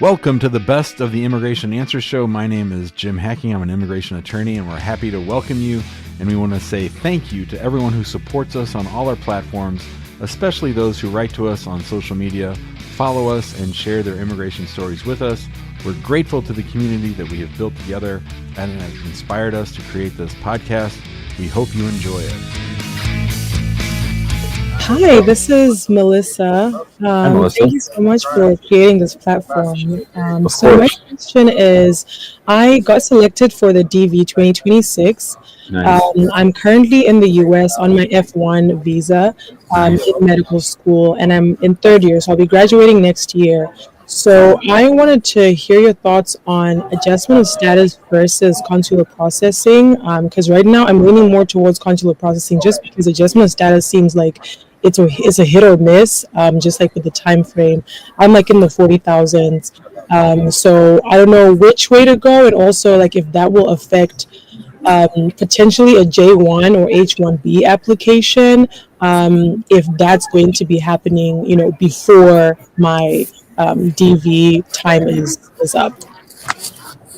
Welcome to the Best of the Immigration Answer Show. My name is Jim Hacking. I'm an immigration attorney, and we're happy to welcome you. And we want to say thank you to everyone who supports us on all our platforms, especially those who write to us on social media, follow us, and share their immigration stories with us. We're grateful to the community that we have built together and it has inspired us to create this podcast. We hope you enjoy it. Hi, this is Melissa. Hi, Melissa. Thank you so much for creating this platform. Of So my course. question is, I got selected for the DV 2026. Nice. I'm currently in the US on my F1 visa in medical school, and I'm in third year, so I'll be graduating next year. So I wanted to hear your thoughts on adjustment of status versus consular processing, because right now I'm leaning more towards consular processing just because adjustment of status seems like it's a hit or miss, just like with the time frame. I'm like in the 40,000s. So I don't know which way to go, and also like if that will affect potentially a J1 or H1B application, if that's going to be happening, before my DV time is up.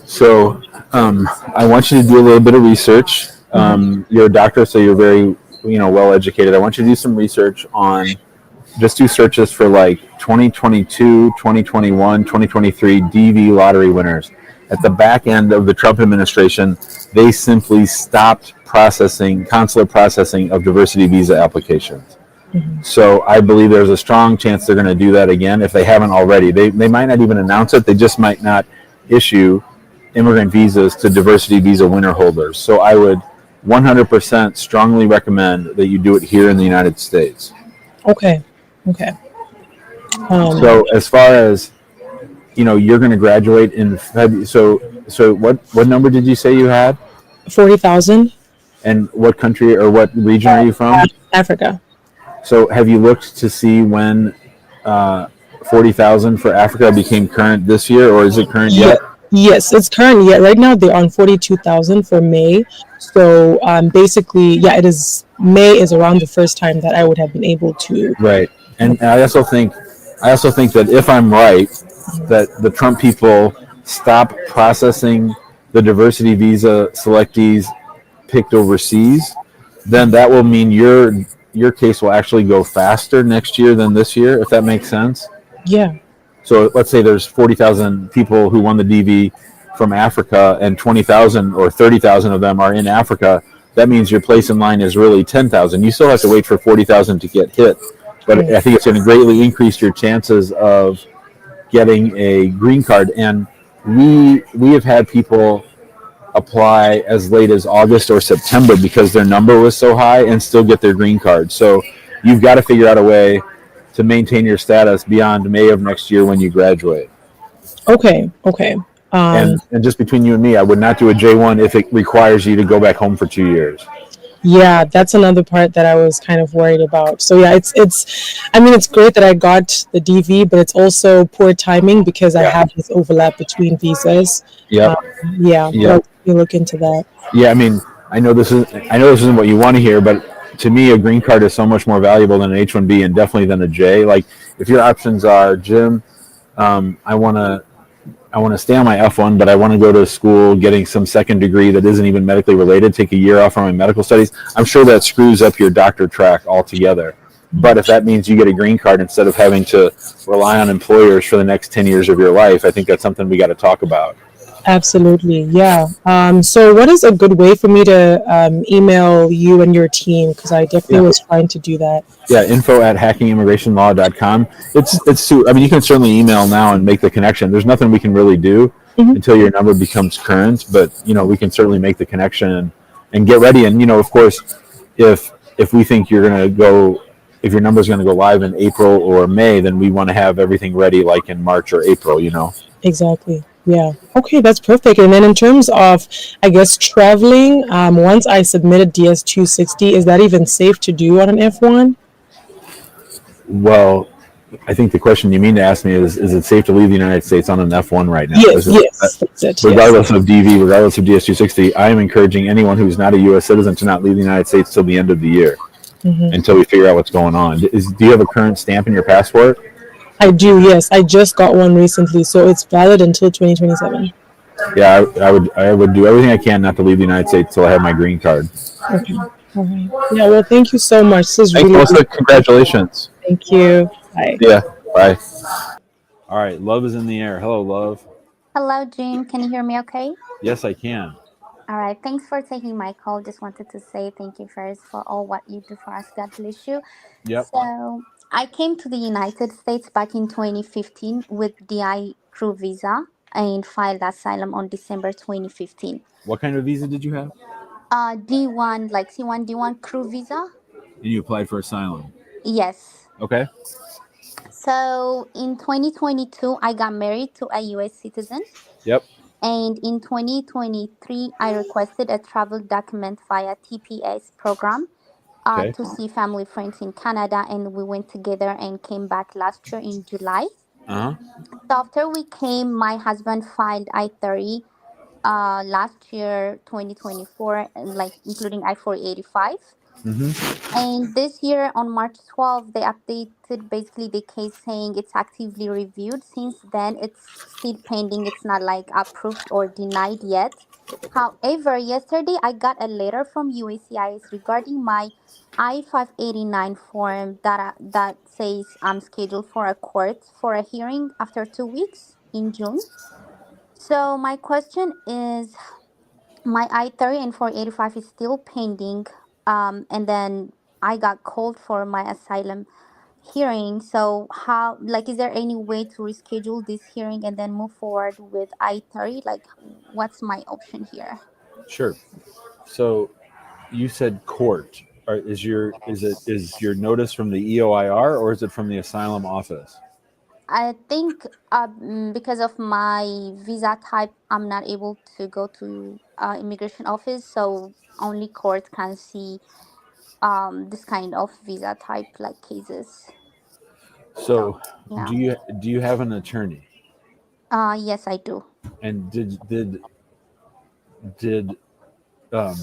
So I want you to do a little bit of research. You're a doctor, so you're very well educated. I want you to do some research on, just do searches for like 2022, 2021, 2023 DV lottery winners. At the back end of the Trump administration, they simply stopped consular processing of diversity visa applications. So I believe there's a strong chance they're going to do that again if they haven't already. They might not even announce it. They just might not issue immigrant visas to diversity visa winner holders. So I would 100% strongly recommend that you do it here in the United States. Okay. So as far as, you're going to graduate in February. So what number did you say you had? 40,000. And what country or what region are you from? Africa. So have you looked to see when 40,000 for Africa became current this year, or is it current yet? Yes, it's current yet. Right now they're on 42,000 for May. So basically, it is. May is around the first time that I would have been able to. Right, and I also think that if I'm right, that the Trump people stop processing the diversity visa selectees picked overseas, then that will mean your case will actually go faster next year than this year, if that makes sense. Yeah. So let's say there's 40,000 people who won the DV from Africa, and 20,000 or 30,000 of them are in Africa. That means your place in line is really 10,000. You still have to wait for 40,000 to get hit, but I think it's going to greatly increase your chances of getting a green card. And we have had people apply as late as August or September because their number was so high and still get their green card. So you've got to figure out a way to maintain your status beyond May of next year when you graduate. Okay. And just between you and me, I would not do a J1 if it requires you to go back home for 2 years. Yeah, that's another part that I was kind of worried about. So it's great that I got the DV, but it's also poor timing because I have this overlap between visas. Yeah. You look into that. Yeah, I mean, I know this isn't what you want to hear, but to me, a green card is so much more valuable than an H-1B and definitely than a J. Like, if your options are, Jim, I want to stay on my F1, but I want to go to school getting some second degree that isn't even medically related, take a year off from my medical studies, I'm sure that screws up your doctor track altogether. But if that means you get a green card instead of having to rely on employers for the next 10 years of your life, I think that's something we got to talk about. Absolutely, yeah. So what is a good way for me to email you and your team? Because I definitely was trying to do that. Yeah, info@hackingimmigrationlaw.com. You can certainly email now and make the connection. There's nothing we can really do until your number becomes current, but we can certainly make the connection and get ready. And of course, if we think you're going to go, if your number is going to go live in April or May, then we want to have everything ready like in March or April. Exactly. Yeah. Okay, that's perfect. And then in terms of, I guess, traveling, once I submitted DS-260, is that even safe to do on an F1? Well, I think the question you mean to ask me is it safe to leave the United States on an F1 right now? Yes, that's it. Regardless of DV, regardless of DS-260, I am encouraging anyone who's not a U.S. citizen to not leave the United States till the end of the year, until we figure out what's going on. Do you have a current stamp in your passport? I do, yes. I just got one recently, so it's valid until 2027. Yeah, I would do everything I can not to leave the United States till I have my green card. Okay. All right. Yeah, well, thank you so much. This is Thanks, really, Melissa. Congratulations. thank you. Bye. Yeah. Bye. All right, love is in the air. Hello, love. Hello, June. Can you hear me okay? Yes, I can. All right. Thanks for taking my call. Just wanted to say thank you first for all what you do for us. God bless you. Yep. So, I came to the United States back in 2015 with DI crew visa and filed asylum on December 2015. What kind of visa did you have? D1, like C1, D1 crew visa? And you applied for asylum. Yes. Okay. So, in 2022, I got married to a US citizen. Yep. And in 2023, I requested a travel document via TPS program Okay. to see family friends in Canada, and we went together and came back last year in July. Uh huh. So after we came, my husband filed I-30 last year, 2024, and like including I-485. Mm-hmm. And this year on March 12th, they updated basically the case saying it's actively reviewed. Since then, it's still pending. It's not like approved or denied yet. However, yesterday I got a letter from USCIS regarding my I-589 form that says I'm scheduled for a court for a hearing after 2 weeks in June. So my question is, my I-30 and 485 is still pending. And then I got called for my asylum hearing. So how, like, is there any way to reschedule this hearing and then move forward with I-30? Like, what's my option here? Sure. So you said court. Is your notice from the EOIR or is it from the asylum office? I think because of my visa type, I'm not able to go to immigration office. So only court can see this kind of visa type like cases. So So yeah. do you have an attorney? Yes, I do. And did um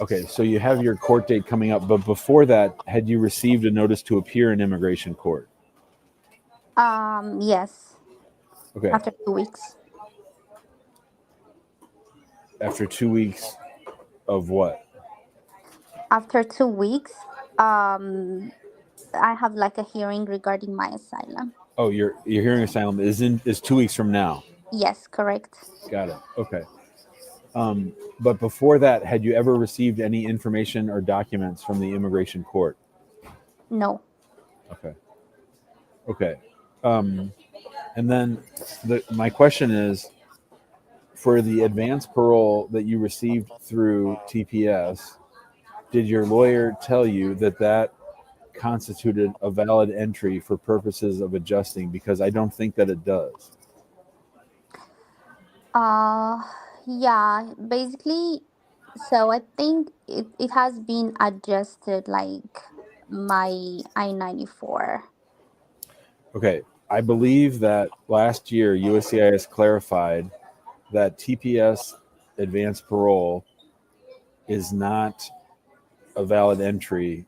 okay, so you have your court date coming up, but before that, had you received a notice to appear in immigration court? Yes, Okay. after 2 weeks. After 2 weeks of what? After 2 weeks, um, I have like a hearing regarding my asylum. Oh, your hearing asylum is 2 weeks from now. Yes, correct. Got it. Okay. But before that, had you ever received any information or documents from the immigration court? No. Okay. Okay. And then my question is, for the advance parole that you received through TPS, did your lawyer tell you that constituted a valid entry for purposes of adjusting? Because I don't think that it does. Uh, yeah, basically, so I think it has been adjusted like my I-94. Okay. I believe that last year USCIS clarified that TPS advance parole is not a valid entry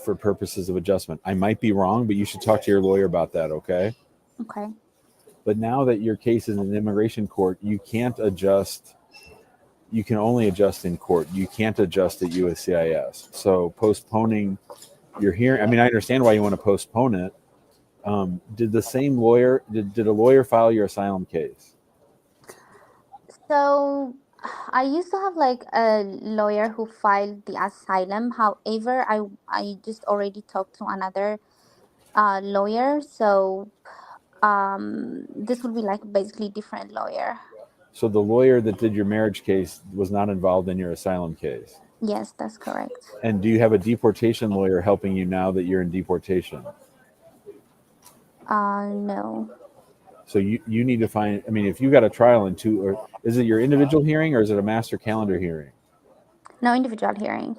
for purposes of adjustment. I might be wrong, but you should talk to your lawyer about that, okay? Okay. But now that your case is in immigration court, you can't adjust. You can only adjust in court. You can't adjust at USCIS. So postponing your hearing, I mean, I understand why you want to postpone it. Did the same lawyer, did a lawyer file your asylum case? So I used to have like a lawyer who filed the asylum. However, I just already talked to another lawyer. So this would be like basically different lawyer. So the lawyer that did your marriage case was not involved in your asylum case. Yes, that's correct. And do you have a deportation lawyer helping you now that you're in deportation? No. So you need to find, I mean, if you got a trial in two, or is it your individual hearing or is it a master calendar hearing? No individual hearing.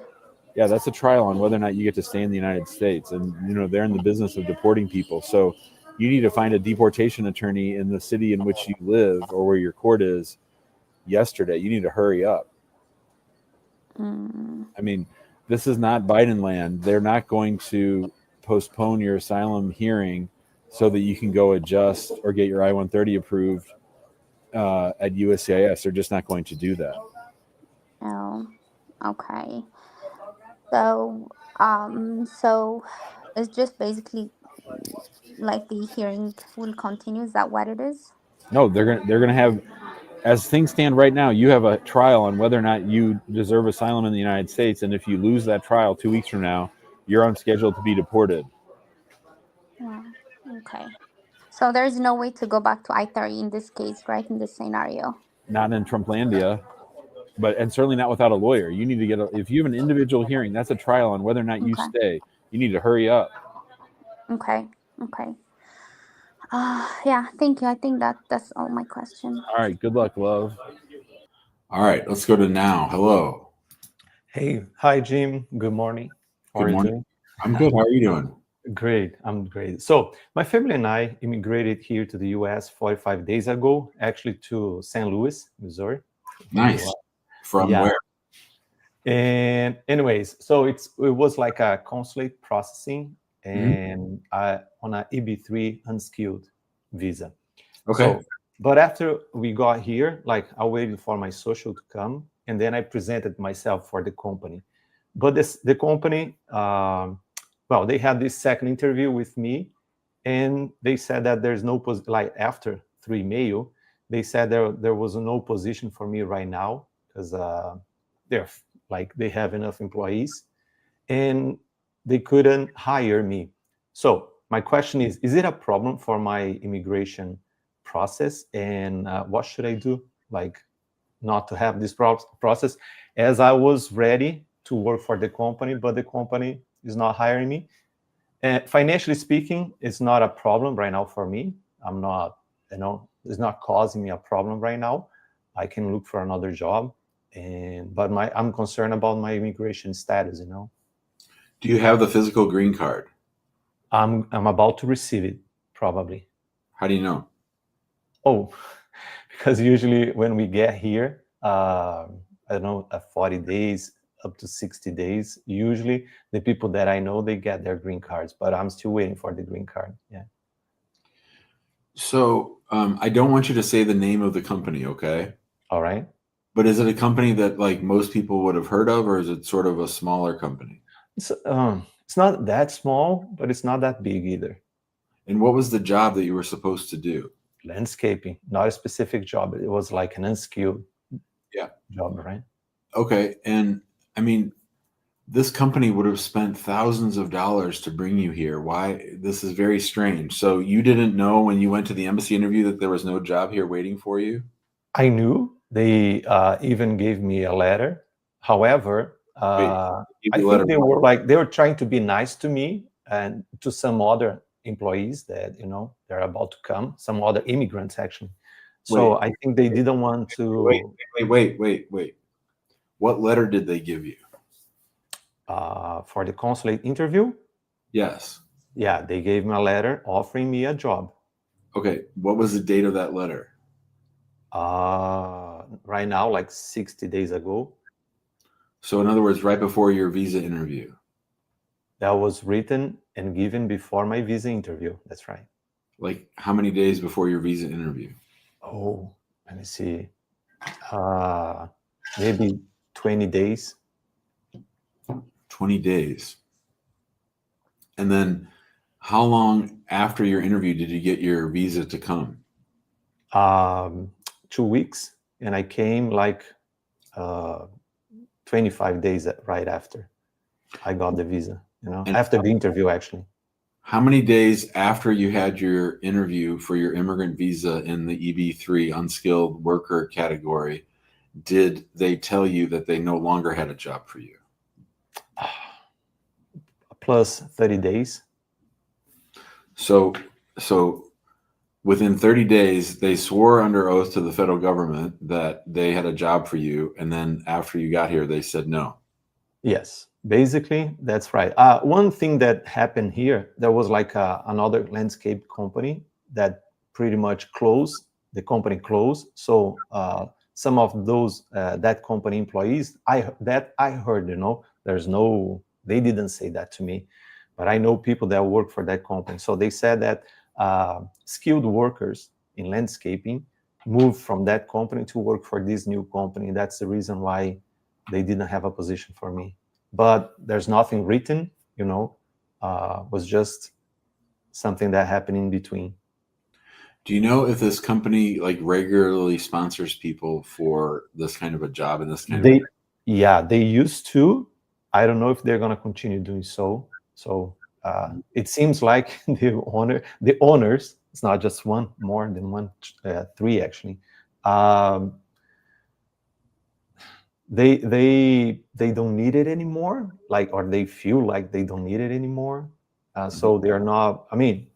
Yeah, that's a trial on whether or not you get to stay in the United States. And, they're in the business of deporting people. So you need to find a deportation attorney in the city in which you live or where your court is yesterday. You need to hurry up. Mm, I mean, this is not Biden land. They're not going to postpone your asylum hearing so that you can go adjust or get your I-130 approved at USCIS. They're just not going to do that. Oh, okay. So it's just basically like the hearing will continue. Is that what it is? No, they're gonna have, as things stand right now, you have a trial on whether or not you deserve asylum in the United States, and if you lose that trial 2 weeks from now, you're on schedule to be deported. Wow. Okay. So there's no way to go back to I-30 in this case, right? In this scenario. Not in Trumplandia, and certainly not without a lawyer. You need to if you have an individual hearing, that's a trial on whether or not you Okay. stay. You need to hurry up. Okay. Okay. Yeah. Thank you. I think that's all my question. All right. Good luck, love. All right. Let's go to now. Hello. Hey, hi, Jim. Good morning. How are you doing? I'm good. How are you doing? Great. I'm great. So my family and I immigrated here to the U.S. 45 days ago, actually to St. Louis, Missouri. Nice. From Yeah. where? And anyways, so it was like a consulate processing and on a EB3 unskilled visa. Okay. So, but after we got here, like I waited for my social to come, and then I presented myself for the company. But the company, well, they had this second interview with me, and they said that there's no like after 3 mail, they said there was no position for me right now because they're like they have enough employees, and they couldn't hire me. So my question is it a problem for my immigration process, and what should I do, like not to have this process, as I was ready to work for the company, but the company is not hiring me. And financially speaking, it's not a problem right now for me. I'm not, it's not causing me a problem right now. I can look for another job, but I'm concerned about my immigration status. Do you have the physical green card? I'm about to receive it, probably. How do you know? Oh, because usually when we get here, I don't know, 40 days up to 60 days, usually the people that I know, they get their green cards, but I'm still waiting for the green card. Yeah. So I don't want you to say the name of the company, okay? All right. But is it a company that like most people would have heard of, or is it sort of a smaller company? It's not that small, but it's not that big either. And what was the job that you were supposed to do? Landscaping, not a specific job. It was like an unskilled job, right? Okay. And I mean, this company would have spent thousands of dollars to bring you here. Why? This is very strange. So you didn't know when you went to the embassy interview that there was no job here waiting for you? I knew. They even gave me a letter. However, I think they were trying to be nice to me and to some other employees that, they're about to come, some other immigrants actually. So I think they didn't want to. Wait. What letter did they give you? For the consulate interview? Yes. Yeah, they gave me a letter offering me a job. Okay. What was the date of that letter? Right now, like 60 days ago. So in other words, right before your visa interview. That was written and given before my visa interview. That's right. Like how many days before your visa interview? Oh, let me see. Maybe 20 days. 20 days. And then how long after your interview did you get your visa to come? 2 weeks. And I came like 25 days right after I got the visa, after the interview, actually. How many days after you had your interview for your immigrant visa in the EB3 unskilled worker category did they tell you that they no longer had a job for you? Plus 30 days. So within 30 days, they swore under oath to the federal government that they had a job for you. And then after you got here, they said no. Yes, basically, that's right. One thing that happened here, there was like another landscape company that pretty much closed. The company closed. So some of those, that company employees, I heard, they didn't say that to me, but I know people that work for that company. So they said that skilled workers in landscaping moved from that company to work for this new company. That's the reason why they didn't have a position for me. But there's nothing written, was just something that happened in between. Do you know if this company like regularly sponsors people for this kind of a job and this kind of? Yeah, they used to. I don't know if they're going to continue doing so. So it seems like the owners, it's not just one, more than one, three actually. They don't need it anymore, or they feel like they don't need it anymore. So they're not. I mean,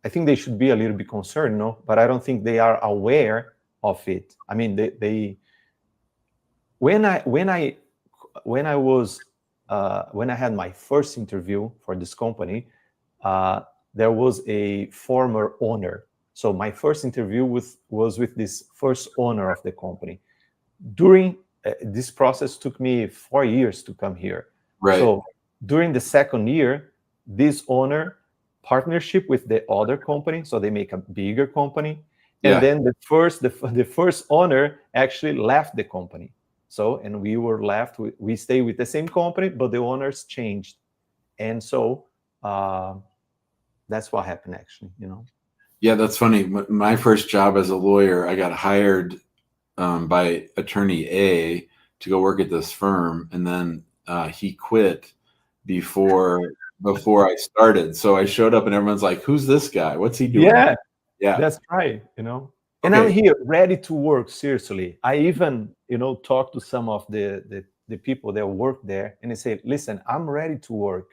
I think they should be a little bit concerned, but I don't think they are aware of it. I mean, they when I had my first interview for this company, there was a former owner. So my first interview was with this first owner of the company. During this process took me 4 years to come here. Right. So during the second year, this owner partnership with the other company, so they make a bigger company. And then the first owner actually left the company. So, and we were left, we stay with the same company, but the owners changed. And so that's what happened actually, Yeah, that's funny. My first job as a lawyer, I got hired by attorney A to go work at this firm. And then he quit before I started. So I showed up and everyone's like, who's this guy? What's he doing? Yeah, that's right. And I'm here ready to work. Seriously. I even, talked to some of the people that work there and they say, listen, I'm ready to work,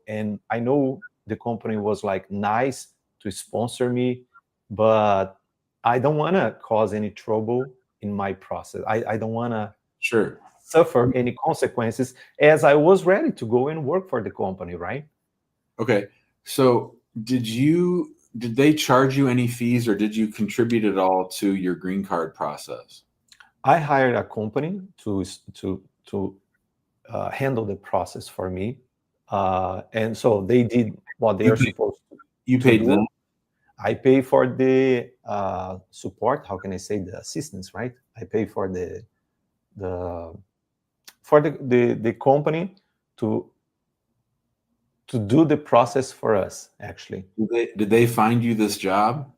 and I know the company was nice to sponsor me, but I don't want to cause any trouble in my process. I don't want to suffer any consequences, as I was ready to go and work for the company, right? Okay. So did they charge you any fees, or did you contribute at all to your green card process? I hired a company to handle the process for me. And so they did what they are supposed to. You paid them? I pay for the support. How can I say, the assistance, right? I pay for the company to do the process for us, actually. Did they find you this job?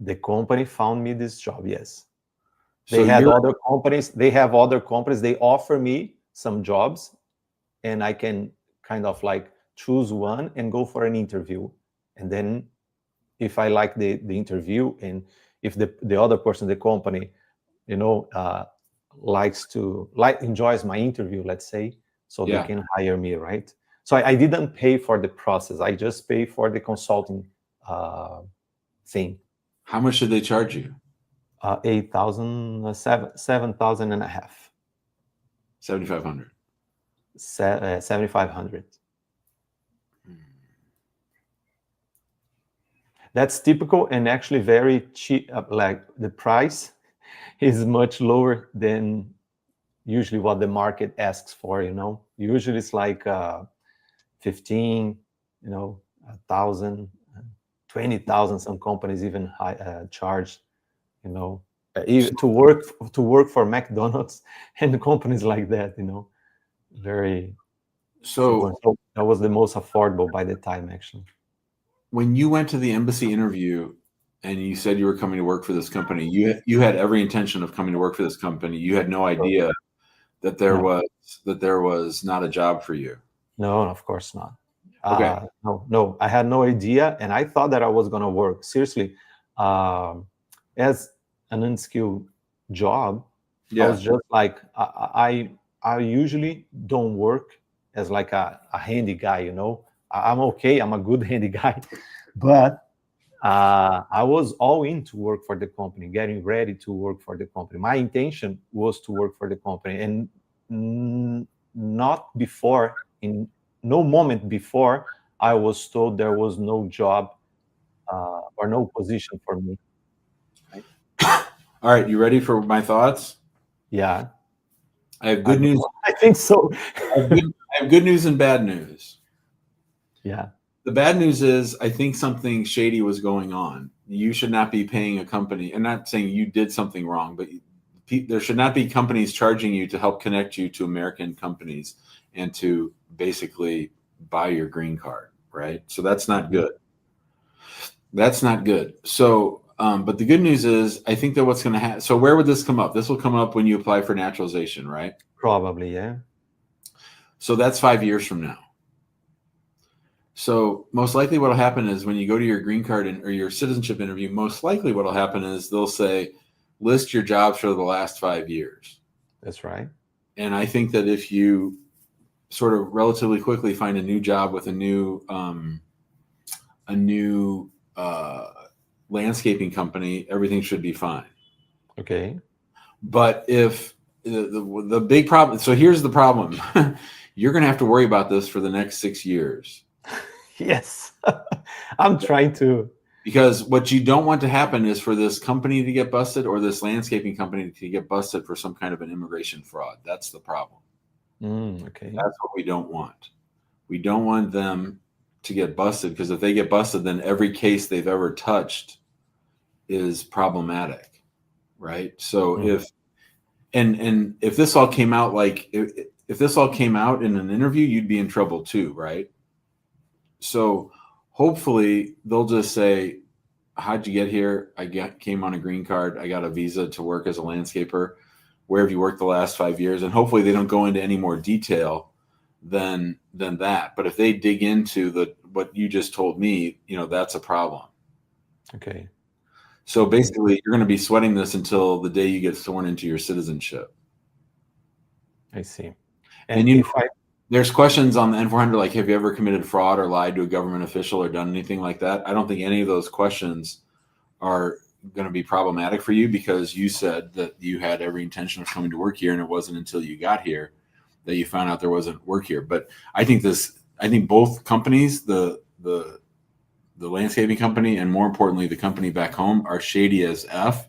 The company found me this job, yes. They have other companies. They offer me some jobs, and I can kind of choose one and go for an interview. And then if I like the interview, and if the other person, the company, enjoys my interview, let's say, so they can hire me, right? So I didn't pay for the process. I just pay for the consulting thing. How much did they charge you? 8,000, 7,000 and a half. 7,500. 7,500. That's typical and actually very cheap. The price is much lower than usually what the market asks for. Usually it's 15, 1,000, 20,000. Some companies even charge, even to work for McDonald's and companies like that. Very. So that was the most affordable by the time, actually. When you went to the embassy interview and you said you were coming to work for this company, you had every intention of coming to work for this company. You had no idea that there was not a job for you. No, of course not. Okay. No, I had no idea, and I thought that I was gonna work. Seriously, as an unskilled job, I was just I usually don't work as a handy guy. I'm okay. I'm a good handy guy, but I was all in to work for the company, getting ready to work for the company. My intention was to work for the company, and not before, in no moment before, I was told there was no job or no position for me. Right? All right, you ready for my thoughts? Yeah. I have good news. I think so. I have good news and bad news. Yeah. The bad news is, I think something shady was going on. You should not be paying a company. I'm not saying you did something wrong, but there should not be companies charging you to help connect you to American companies and to basically buy your green card, right? So that's not good. That's not good. So, but the good news is, I think that what's going to happen. So where would this come up? This will come up when you apply for naturalization, right? Probably, yeah. So that's 5 years from now. So most likely what will happen is when you go to your green card or your citizenship interview, most likely what will happen is they'll say, list your jobs for the last 5 years. That's right. And I think that if you sort of relatively quickly find a new job with a new landscaping company, everything should be fine. Okay. But if the big problem, so here's the problem. You're going to have to worry about this for the next 6 years. Yes. I'm trying to. Because what you don't want to happen is for this company to get busted or this landscaping company to get busted for some kind of an immigration fraud. That's the problem. Okay. That's what we don't want. We don't want them to get busted, because if they get busted, then every case they've ever touched is problematic, right? So if this all came out like if this all came out in an interview, you'd be in trouble too, right? So hopefully they'll just say, how'd you get here? Came on a green card. I got a visa to work as a landscaper. Where have you worked the last 5 years? And hopefully they don't go into any more detail than that. But if they dig into what you just told me, that's a problem. Okay. So basically you're going to be sweating this until the day you get sworn into your citizenship. I see. And there's questions on the N400, like, have you ever committed fraud or lied to a government official or done anything like that? I don't think any of those questions are going to be problematic for you, because you said that you had every intention of coming to work here, and it wasn't until you got here that you found out there wasn't work here. But I think both companies, the landscaping company and more importantly the company back home, are shady as F,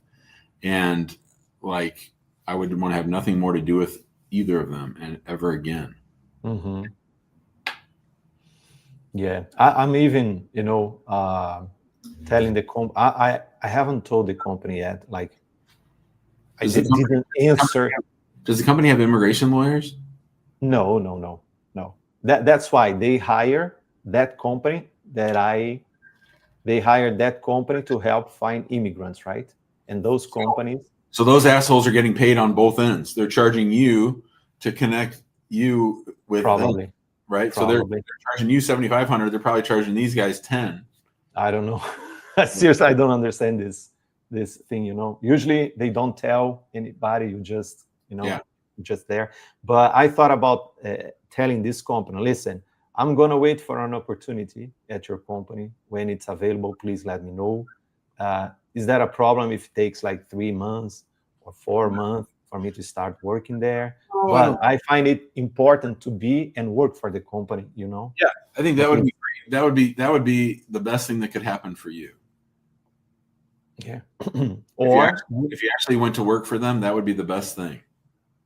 and like I would want to have nothing more to do with either of them and ever again. Yeah, I'm even, telling the I haven't told the company yet. Like, I didn't answer. Does the company have immigration lawyers? No. That's why they hire that company they hired that company to help find immigrants, right? And those companies. So those assholes are getting paid on both ends. They're charging you to connect you with Probably. them, right? Probably. So they're charging you $7,500. They're probably charging these guys $10,000. I don't know. Seriously, I don't understand this thing. Usually they don't tell anybody. You just just there. But I thought about telling this company, listen, I'm gonna wait for an opportunity at your company. When it's available, please let me know. Is that a problem if it takes like 3 months or 4 months for me to start working there? But I find it important to be and work for the company, Yeah, I think that would be great. That would be the best thing that could happen for you. Yeah. Or if you actually went to work for them, that would be the best thing.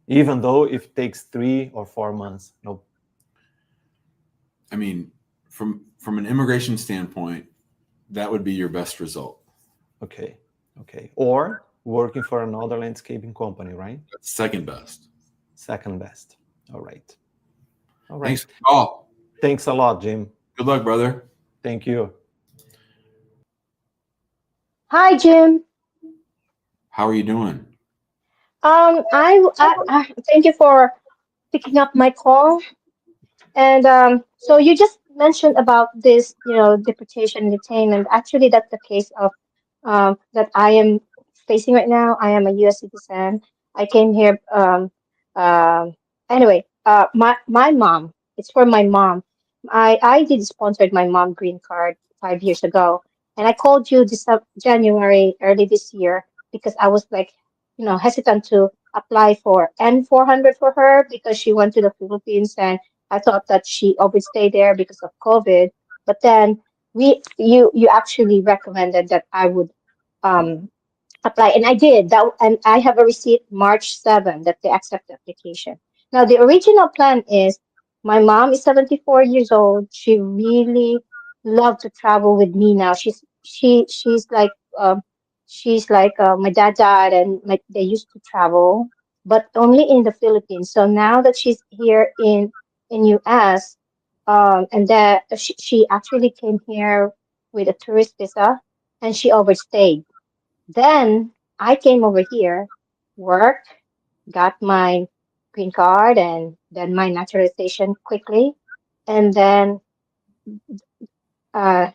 Even though if it takes 3 or 4 months, no. I mean, from an immigration standpoint, that would be your best result. Okay. Or working for another landscaping company, right? That's second best. Second best. All right. Thanks for the call. Thanks a lot, Jim. Good luck, brother. Thank you. Hi, Jim. How are you doing? I thank you for picking up my call. And so you just mentioned about this, deportation, detainment. Actually, that's the case of that I am facing right now. I am a U.S. citizen. I came here. Anyway, my mom. It's for my mom. I did sponsored my mom green card 5 years ago, and I called you this January early this year because I was like, hesitant to apply for N400 for her because she went to the Philippines and I thought that she overstayed there because of COVID. But then you actually recommended that I would um apply, and I did that, and I have a receipt March 7 that they accept the application. Now the original plan is my mom is 74 years old. She really love to travel with me now. She's like my dad and they used to travel, but only in the Philippines. So now that she's here in US, and that she actually came here with a tourist visa, and she overstayed. Then I came over here, worked, got my green card, and then my naturalization quickly, and then uh,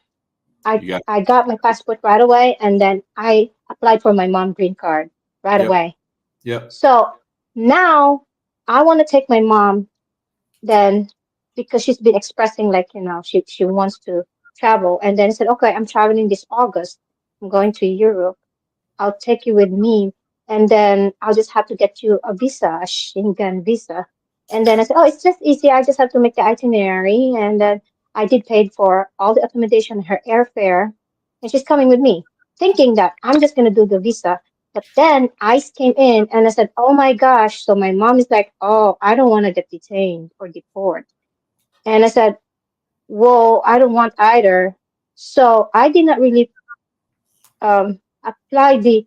You got I got my passport right away, and then I applied for my mom green card right yep, away. yep. So now I want to take my mom then because she's been expressing like she wants to travel, and then I said, okay, I'm traveling this August. I'm going to Europe. I'll take you with me, and then I'll just have to get you a visa, a Schengen visa. And then I said, oh, it's just easy. I just have to make the itinerary, and then I did pay for all the accommodation, her airfare, and she's coming with me, thinking that I'm just gonna do the visa. But then ICE came in, and I said, oh my gosh. So my mom is like, oh, I don't want to get detained or deport. And I said, well, I don't want either. So I did not really apply the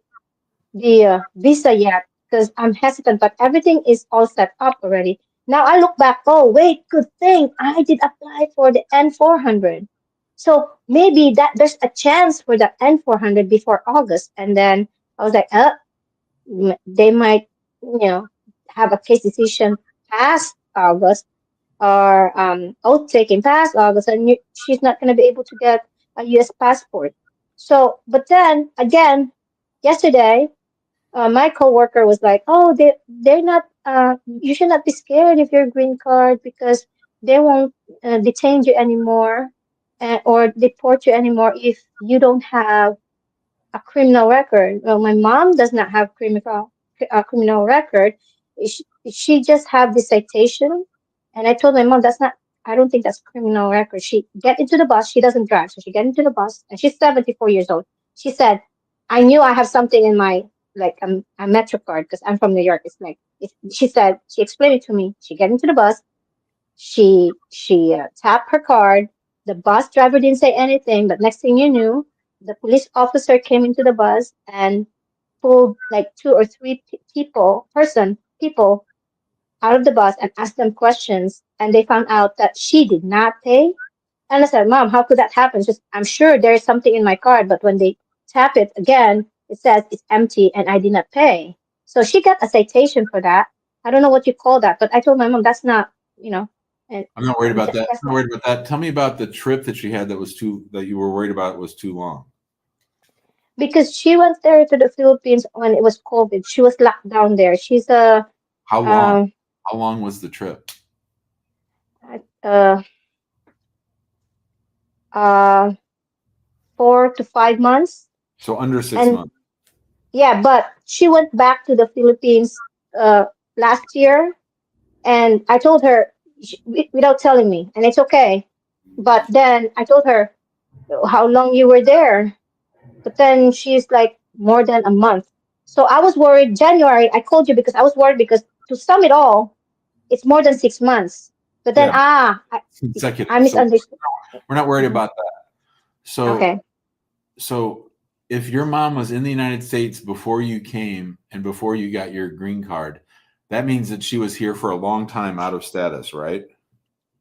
visa yet because I'm hesitant, but everything is all set up already. Now I look back, oh, wait, good thing I did apply for the N400. So maybe that there's a chance for the N400 before August. And then I was like, they might, have a case decision past August or oath taken past August, and she's not going to be able to get a U.S. passport. So, but then again, yesterday, my coworker was like, "Oh, they're not. You should not be scared of your green card because they won't detain you anymore, or deport you anymore if you don't have a criminal record." Well, my mom does not have criminal record. She just have the citation, and I told my mom that's not. I don't think that's criminal record. She get into the bus. She doesn't drive, so she get into the bus, and she's 74 years old. She said, "I knew I have something in my like a Metro card because I'm from New York." It's like she said she explained it to me. She get into the bus. She tapped her card. The bus driver didn't say anything, but next thing you knew, the police officer came into the bus and pulled like two or three people out of the bus and asked them questions. And they found out that she did not pay. And I said, Mom, how could that happen? Just I'm sure there is something in my card, but when they tap it again, it says it's empty and I did not pay. So she got a citation for that. I don't know what you call that, but I told my mom that's not, and I'm not worried about that. that's I'm not not worried about that. Tell me about the trip that she had that you were worried about was too long. because she went there to the Philippines when it was COVID. She was locked down there. She's a How long? um How long was the trip? uh uh 4 to 5 months. So under six And months. yeah, but she went back to the Philippines last year, and I told her without telling me, and it's okay. But then I told her how long you were there, but then she's like more than a month. So I was worried. January, I called you because I was worried because to sum it all, it's more than 6 months. But then Yeah, consecutive. I So misunderstood. we're not worried Mhm. about that. So Okay. so if your mom was in the United States before you came and before you got your green card, that means that she was here for a long time out of status, right?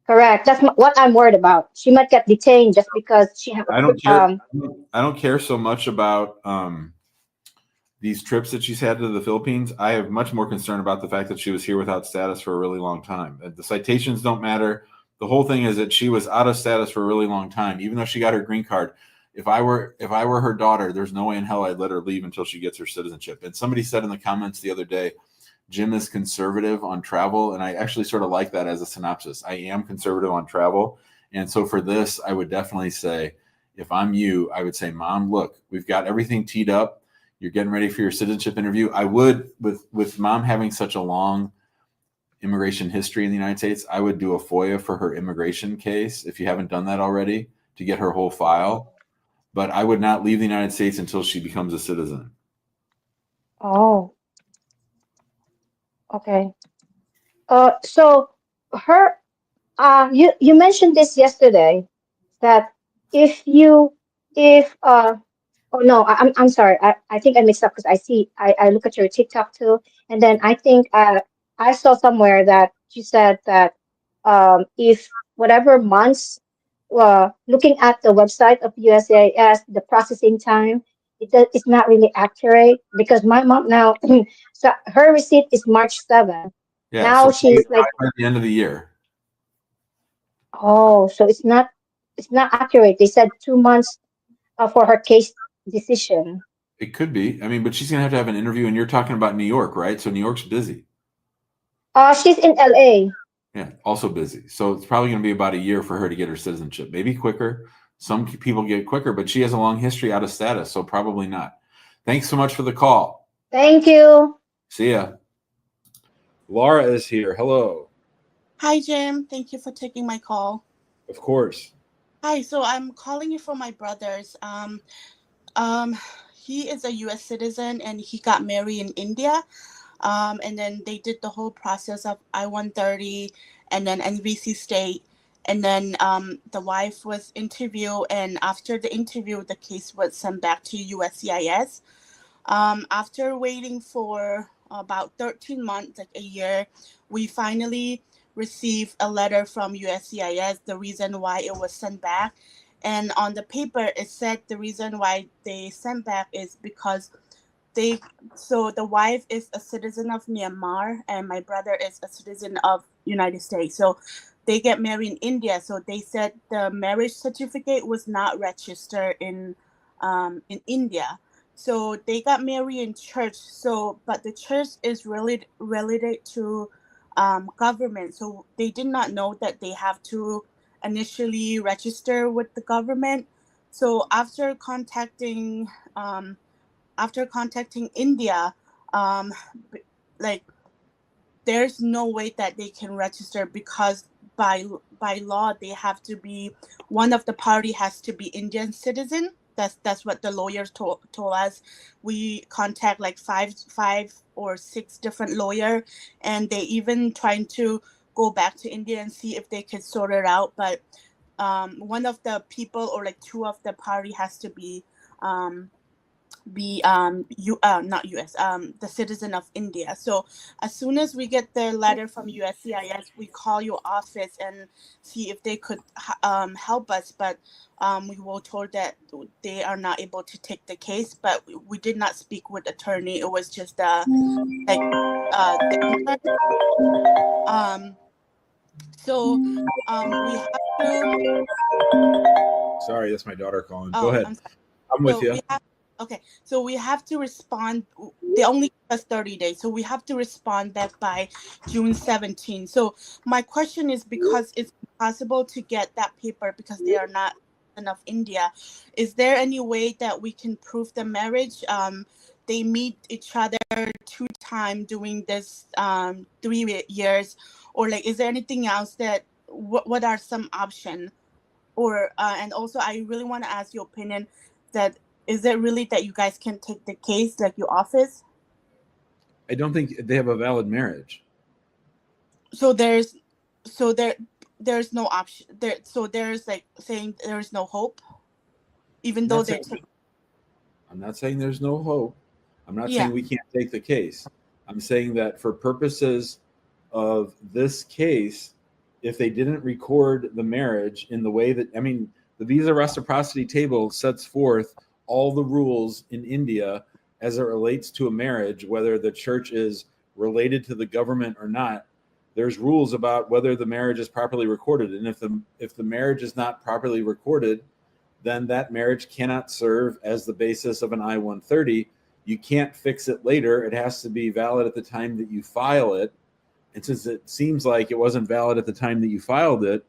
Correct. That's what I'm worried about. She might get detained just because she have I don't care. I don't care so much about these trips that she's had to the Philippines. I have much more concern about the fact that she was here without status for a really long time. The citations don't matter. The whole thing is that she was out of status for a really long time, even though she got her green card. If I were her daughter, there's no way in hell I'd let her leave until she gets her citizenship. And somebody said in the comments the other day, Jim is conservative on travel, and I actually sort of like that as a synopsis. I am conservative on travel, and so for this, I would definitely say, if I'm you, I would say, Mom, look, we've got everything teed up. You're getting ready for your citizenship interview. I would, with Mom having such a long immigration history in the United States, I would do a FOIA for her immigration case if you haven't done that already to get her whole file. But I would not leave the United States until she becomes a citizen. Oh, okay. So her, you mentioned this yesterday that if you if oh no, I'm sorry. I think I mixed up because I look at your TikTok too, and then I think I saw somewhere that you said that if whatever months looking at the website of USCIS, the processing time, it's not really accurate because my mom now, so her receipt is March 7. Yeah, so Now she's like, by the end of the year. oh, so it's not accurate. They said 2 months for her case decision. It could be. I mean, but she's gonna have an interview, and you're talking about New York, right? So New York's busy. She's in LA. Yeah, also busy. So it's probably going to be about a year for her to get her citizenship. Maybe quicker. Some people get quicker, but she has a long history out of status, so probably not. Thanks so much for the call. Thank you. See ya. Laura is here. Hello. Hi, Jim. Thank you for taking my call. Of course. Hi, so I'm calling you for my brother's. He is a U.S. citizen and he got married in India. And then they did the whole process of I-130 and then NVC state. And then the wife was interviewed, and after the interview, the case was sent back to USCIS. After waiting for about 13 months, like a year, we finally received a letter from USCIS, the reason why it was sent back. And on the paper, it said the reason why they sent back is because the wife is a citizen of Myanmar and my brother is a citizen of United States. So they get married in India. So they said the marriage certificate was not registered in India. So they got married in church. So, but the church is related to government. So they did not know that they have to initially register with the government. So after contacting India, like there's no way that they can register because by law they have to be, one of the party has to be Indian citizen. That's what the lawyers told us. We contact like five or six different lawyer, and they even trying to go back to India and see if they could sort it out. But one of the people or like two of the party has to be not US, the citizen of India. So as soon as we get the letter from USCIS, we call your office and see if they could help us. But we were told that they are not able to take the case. But we did not speak with attorney. It was just the intern. So we have to. Sorry, that's my daughter calling. Oh, Go ahead. I'm sorry. I'm with you. Okay, so we have to respond. They only give us 30 days, so we have to respond back by June 17. So my question is, because it's impossible to get that paper because they are not enough India, is there any way that we can prove the marriage? They meet each other 2 times during this 3 years, or like, is there anything else that what are some options? Or and also I really want to ask your opinion that is it really that you guys can take the case, like your office? I don't think they have a valid marriage. So there's no option there. So there's like saying there's no hope, even though they're. I'm not saying there's no hope. I'm not Yeah. saying we can't take the case. I'm saying that for purposes of this case, if they didn't record the marriage in the way that, I mean, the visa reciprocity table sets forth all the rules in India as it relates to a marriage, whether the church is related to the government or not. There's rules about whether the marriage is properly recorded. And if the marriage is not properly recorded, then that marriage cannot serve as the basis of an I-130. You can't fix it later. It has to be valid at the time that you file it. And since it seems like it wasn't valid at the time that you filed it,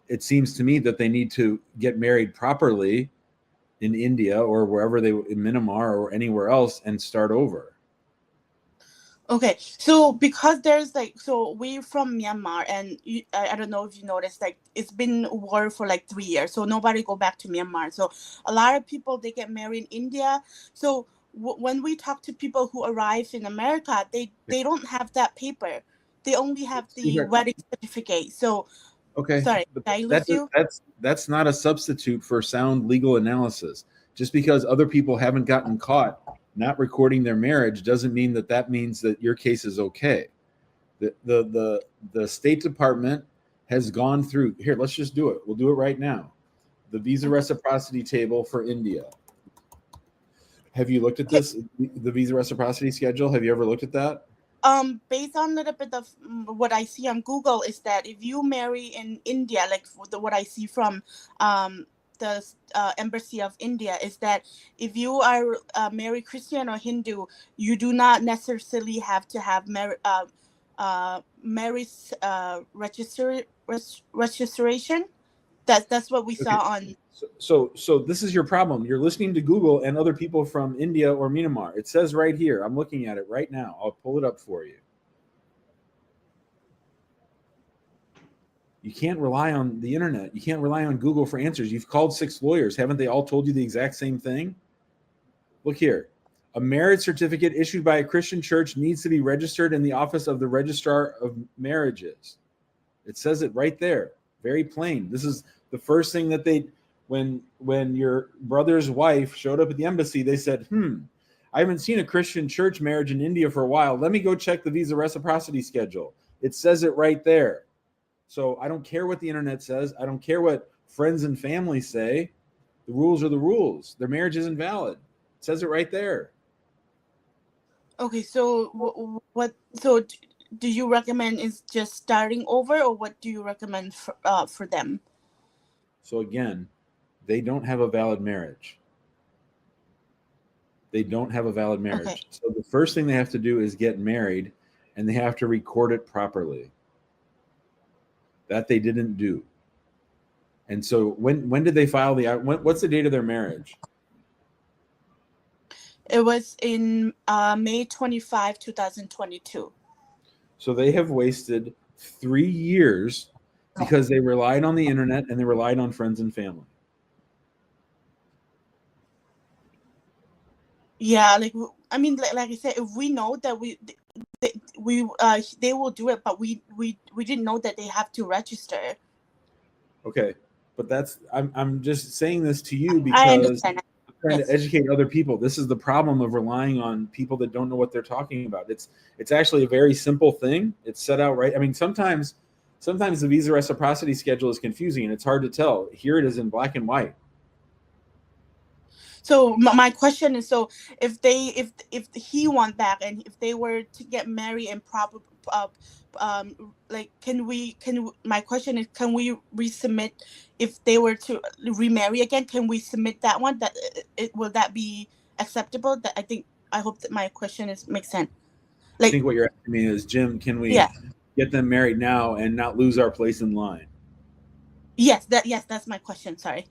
it seems to me that they need to get married properly in India or wherever in Myanmar or anywhere else and start over. Okay, so because there's like, so we're from Myanmar, and I don't know if you noticed, like it's been war for like 3 years, so nobody go back to Myanmar. So a lot of people, they get married in India. So when we talk to people who arrive in America, they don't have that paper. They only have the wedding certificate. So Okay, Sorry, but did I lose you? that's not a substitute for sound legal analysis. Just because other people haven't gotten caught not recording their marriage doesn't mean that means that your case is okay. The State Department has gone through here. Let's just do it. We'll do it right now. The visa reciprocity table for India. Have you looked at this? The visa reciprocity schedule? Have you ever looked at that? Based on a little bit of what I see on Google is that if you marry in India, like what I see from the embassy of India, is that if you are married Christian or Hindu, you do not necessarily have to have marriage registration. That's what we saw on. So this is your problem. You're listening to Google and other people from India or Myanmar. It says right here. I'm looking at it right now. I'll pull it up for you. You can't rely on the internet. You can't rely on Google for answers. You've called 6 lawyers. Haven't they all told you the exact same thing? Look here. A marriage certificate issued by a Christian church needs to be registered in the office of the registrar of marriages. It says it right there. Very plain. This is the first thing that they, when your brother's wife showed up at the embassy, they said, I haven't seen a Christian church marriage in India for a while. Let me go check the visa reciprocity schedule. It says it right there. So I don't care what the internet says. I don't care what friends and family say. The rules are the rules. Their marriage is invalid. It says it right there. Okay, so what? So do you recommend is just starting over, or what do you recommend for them? So again, they don't have a valid marriage. They don't have a valid marriage. Okay. So the first thing they have to do is get married, and they have to record it properly. That they didn't do. And so when did they file what's the date of their marriage? It was in May 25, 2022. So they have wasted 3 years because they relied on the internet and they relied on friends and family. Yeah, like I said, if we know that they will do it, but we didn't know that they have to register. Okay, but I'm just saying this to you I because understand. I'm trying to educate other people. This is the problem of relying on people that don't know what they're talking about. It's actually a very simple thing. It's set out right. I mean, sometimes the visa reciprocity schedule is confusing and it's hard to tell. Here it is in black and white. So my question is, so if he went back and if they were to get married and my question is, can we resubmit if they were to remarry again? Can we submit that one? Will that be acceptable? I hope that my question makes sense. I think what you're asking me is, Jim, can we get them married now and not lose our place in line? Yes, that's my question. Sorry.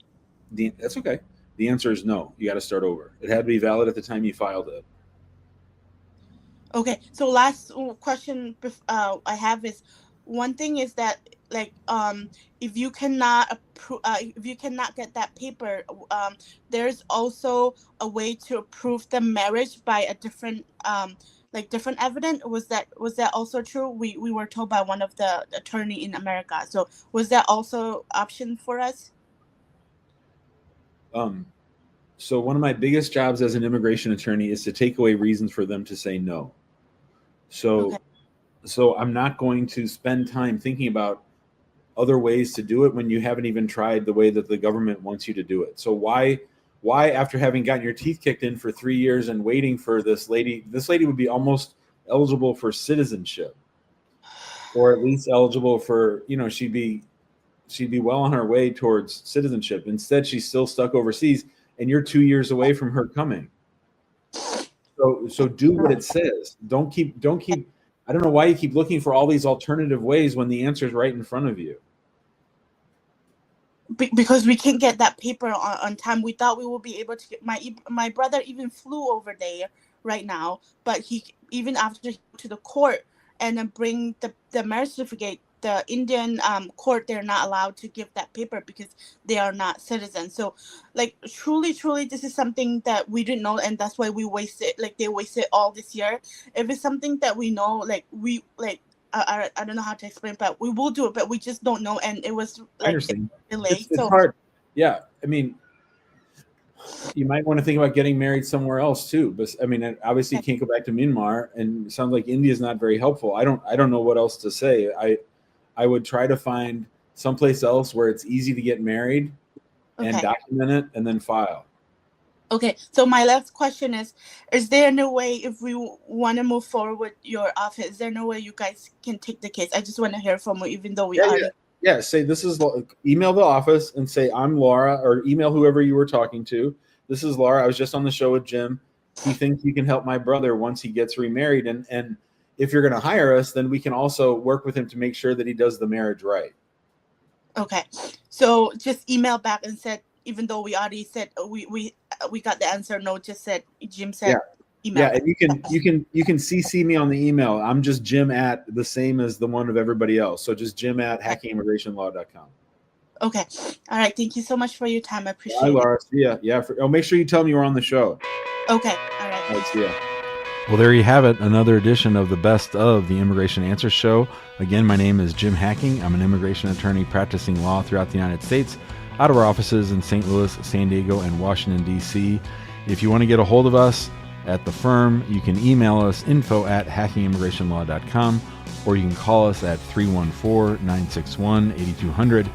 That's okay. The answer is no. You got to start over. It had to be valid at the time you filed it. Okay. So last question I have is, one thing is that if you cannot get that paper, there's also a way to approve the marriage by a different different evidence. Was that also true? We were told by one of the attorney in America. So was that also option for us? So one of my biggest jobs as an immigration attorney is to take away reasons for them to say no. So I'm not going to spend time thinking about other ways to do it when you haven't even tried the way that the government wants you to do it. So why after having gotten your teeth kicked in for 3 years and waiting for this lady would be almost eligible for citizenship, or at least eligible for, she'd be well on her way towards citizenship. Instead, she's still stuck overseas, and you're 2 years away from her coming. So do what it says. Don't keep. I don't know why you keep looking for all these alternative ways when the answer is right in front of you. Because we can't get that paper on time. We thought we will be able to get. My brother even flew over there right now, but he, even after to the court and then bring the marriage certificate, the Indian court, they're not allowed to give that paper because they are not citizens. So truly this is something that we didn't know, and that's why we wasted, they wasted all this year. If it's something that we know, I don't know how to explain, but we will do it, but we just don't know, and it was I like understand. delayed. It's hard. Yeah, I mean, you might want to think about getting married somewhere else too. But I mean, obviously, you can't go back to Myanmar, and it sounds like India is not very helpful. I don't know what else to say. I would try to find someplace else where it's easy to get married and document it, and then file. Okay, so my last question is there no way, if we want to move forward with your office, is there no way you guys can take the case? I just want to hear from you, even though we already... Yeah, say this is, email the office and say, I'm Laura, or email whoever you were talking to. This is Laura. I was just on the show with Jim. He thinks you can help my brother once he gets remarried. And if you're going to hire us, then we can also work with him to make sure that he does the marriage right. Okay, so just email back and said, even though we already said we got the answer, no, just said Jim said email. Yeah, and you can CC me on the email. I'm just Jim at the same as the one of everybody else. So just Jim at hackingimmigrationlaw.com. Okay, all right. Thank you so much for your time. I appreciate it. Hi, Laura. See ya. Yeah. Make sure you tell me you were on the show. Okay. All right. All right. See ya. Well, there you have it, another edition of the Best of the Immigration Answers Show. Again, my name is Jim Hacking. I'm an immigration attorney practicing law throughout the United States, out of our offices in St. Louis, San Diego, and Washington, D.C. If you want to get a hold of us at the firm, you can email us info@hackingimmigrationlaw.com, or you can call us at 314-961-8200.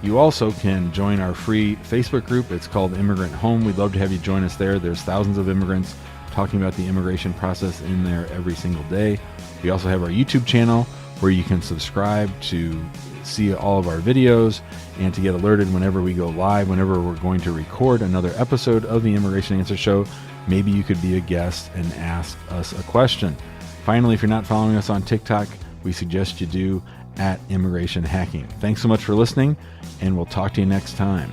You also can join our free Facebook group. It's called Immigrant Home. We'd love to have you join us there. There's thousands of immigrants talking about the immigration process in there every single day. We also have our YouTube channel where you can subscribe to see all of our videos and to get alerted whenever we go live, whenever we're going to record another episode of the Immigration Answer Show. Maybe you could be a guest and ask us a question. Finally, if you're not following us on TikTok, we suggest you do at Immigration Hacking. Thanks so much for listening, and we'll talk to you next time.